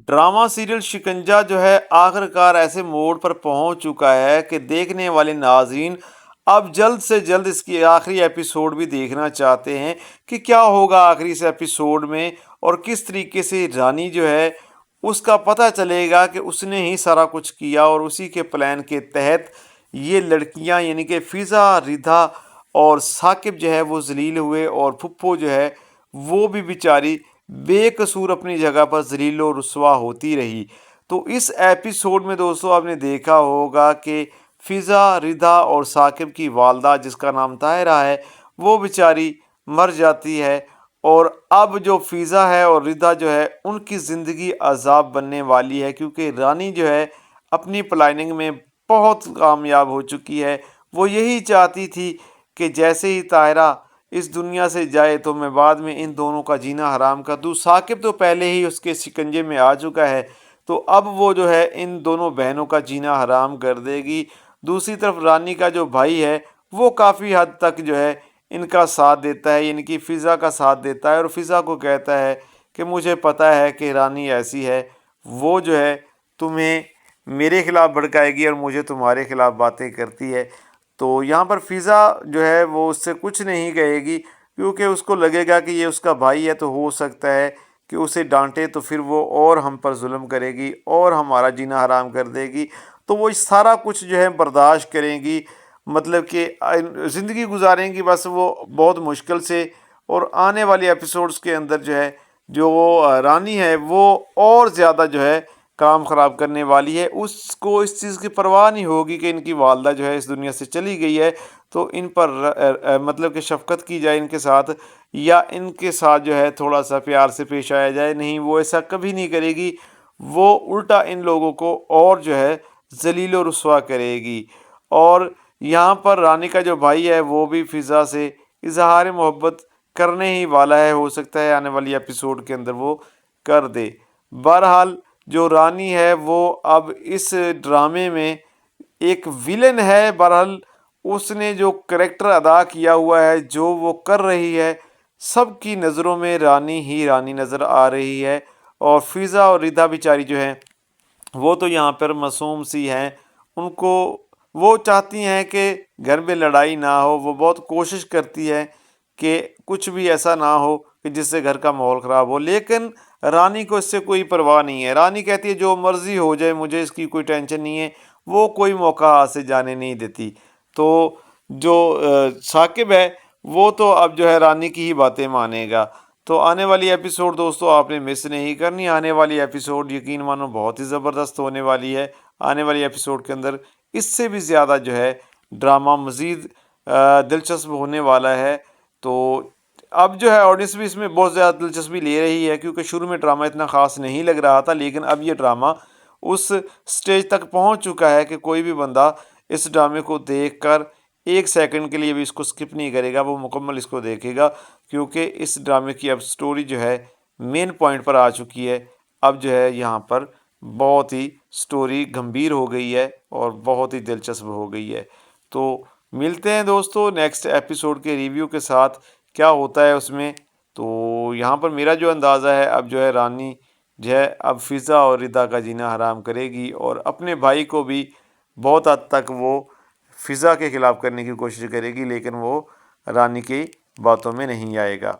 Drama serial شکنجہ جو ہے آخر کار ایسے موڑ پر پہنچ چکا ہے کہ دیکھنے والے ناظرین اب جلد سے جلد اس کی آخری ایپیسوڈ بھی دیکھنا چاہتے ہیں کہ کیا ہوگا آخری اس ایپیسوڈ میں، اور کس طریقے سے رانی جو ہے اس کا پتہ چلے گا کہ اس نے ہی سارا کچھ کیا، اور اسی کے پلان کے تحت یہ لڑکیاں یعنی کہ فضا، ردا اور ثاقب جو ہے وہ ذلیل ہوئے، اور پھپھو جو ہے وہ بھی بیچاری بے قصور اپنی جگہ پر ذلیل و رسوا ہوتی رہی۔ تو اس ایپیسوڈ میں دوستو آپ نے دیکھا ہوگا کہ فضا، ردا اور ثاقب کی والدہ جس کا نام طاہرہ ہے وہ بیچاری مر جاتی ہے، اور اب جو فضا ہے اور ردا جو ہے ان کی زندگی عذاب بننے والی ہے، کیونکہ رانی جو ہے اپنی پلاننگ میں بہت کامیاب ہو چکی ہے۔ وہ یہی چاہتی تھی کہ جیسے ہی طاہرہ اس دنیا سے جائے تو میں بعد میں ان دونوں کا جینا حرام کر دوں۔ ثاقب تو پہلے ہی اس کے شکنجے میں آ چکا ہے، تو اب وہ جو ہے ان دونوں بہنوں کا جینا حرام کر دے گی۔ دوسری طرف رانی کا جو بھائی ہے وہ کافی حد تک جو ہے ان کا ساتھ دیتا ہے، یعنی کہ فضا کا ساتھ دیتا ہے، اور فضا کو کہتا ہے کہ مجھے پتہ ہے کہ رانی ایسی ہے، وہ جو ہے تمہیں میرے خلاف بھڑکائے گی اور مجھے تمہارے خلاف باتیں کرتی ہے۔ تو یہاں پر فضا جو ہے وہ اس سے کچھ نہیں کہے گی، کیونکہ اس کو لگے گا کہ یہ اس کا بھائی ہے، تو ہو سکتا ہے کہ اسے ڈانٹے تو پھر وہ اور ہم پر ظلم کرے گی اور ہمارا جینا حرام کر دے گی، تو وہ سارا کچھ جو ہے برداشت کریں گی، مطلب کہ زندگی گزاریں گی بس وہ بہت مشکل سے۔ اور آنے والے ایپیسوڈز کے اندر جو ہے جو رانی ہے وہ اور زیادہ جو ہے کام خراب کرنے والی ہے، اس کو اس چیز کی پرواہ نہیں ہوگی کہ ان کی والدہ جو ہے اس دنیا سے چلی گئی ہے، تو ان پر مطلب کہ شفقت کی جائے ان کے ساتھ، یا ان کے ساتھ جو ہے تھوڑا سا پیار سے پیش آیا جائے۔ نہیں، وہ ایسا کبھی نہیں کرے گی، وہ الٹا ان لوگوں کو اور جو ہے ذلیل و رسوا کرے گی۔ اور یہاں پر رانی کا جو بھائی ہے وہ بھی فضا سے اظہار محبت کرنے ہی والا ہے، ہو سکتا ہے آنے والی ایپیسوڈ کے اندر وہ کر دے۔ بہرحال جو رانی ہے وہ اب اس ڈرامے میں ایک ویلن ہے، بہرحال اس نے جو کریکٹر ادا کیا ہوا ہے، جو وہ کر رہی ہے، سب کی نظروں میں رانی ہی رانی نظر آ رہی ہے، اور فضا اور ردا بیچاری جو ہیں وہ تو یہاں پر معصوم سی ہیں، ان کو وہ چاہتی ہیں کہ گھر میں لڑائی نہ ہو، وہ بہت کوشش کرتی ہے کہ کچھ بھی ایسا نہ ہو کہ جس سے گھر کا ماحول خراب ہو، لیکن رانی کو اس سے کوئی پرواہ نہیں ہے۔ رانی کہتی ہے جو مرضی ہو جائے مجھے اس کی کوئی ٹینشن نہیں ہے، وہ کوئی موقع ہاتھ سے جانے نہیں دیتی۔ تو جو ثاقب ہے وہ تو اب جو ہے رانی کی ہی باتیں مانے گا۔ تو آنے والی ایپیسوڈ دوستو آپ نے مس نہیں کرنی، آنے والی ایپیسوڈ یقین مانو بہت ہی زبردست ہونے والی ہے۔ آنے والی ایپیسوڈ کے اندر اس سے بھی زیادہ جو ہے ڈرامہ مزید دلچسپ ہونے والا ہے۔ تو اب جو ہے آڈینس بھی اس میں بہت زیادہ دلچسپی لے رہی ہے، کیونکہ شروع میں ڈرامہ اتنا خاص نہیں لگ رہا تھا، لیکن اب یہ ڈرامہ اس سٹیج تک پہنچ چکا ہے کہ کوئی بھی بندہ اس ڈرامے کو دیکھ کر ایک سیکنڈ کے لیے بھی اس کو سکپ نہیں کرے گا، وہ مکمل اس کو دیکھے گا، کیونکہ اس ڈرامے کی اب سٹوری جو ہے مین پوائنٹ پر آ چکی ہے۔ اب جو ہے یہاں پر بہت ہی سٹوری گمبھیر ہو گئی ہے اور بہت ہی دلچسپ ہو گئی ہے۔ تو ملتے ہیں دوستو نیکسٹ ایپیسوڈ کے ریویو کے ساتھ، کیا ہوتا ہے اس میں۔ تو یہاں پر میرا جو اندازہ ہے اب جو ہے رانی جو ہے اب فضا اور ردا کا جینا حرام کرے گی، اور اپنے بھائی کو بھی بہت حد تک وہ فضا کے خلاف کرنے کی کوشش کرے گی، لیکن وہ رانی کی باتوں میں نہیں آئے گا۔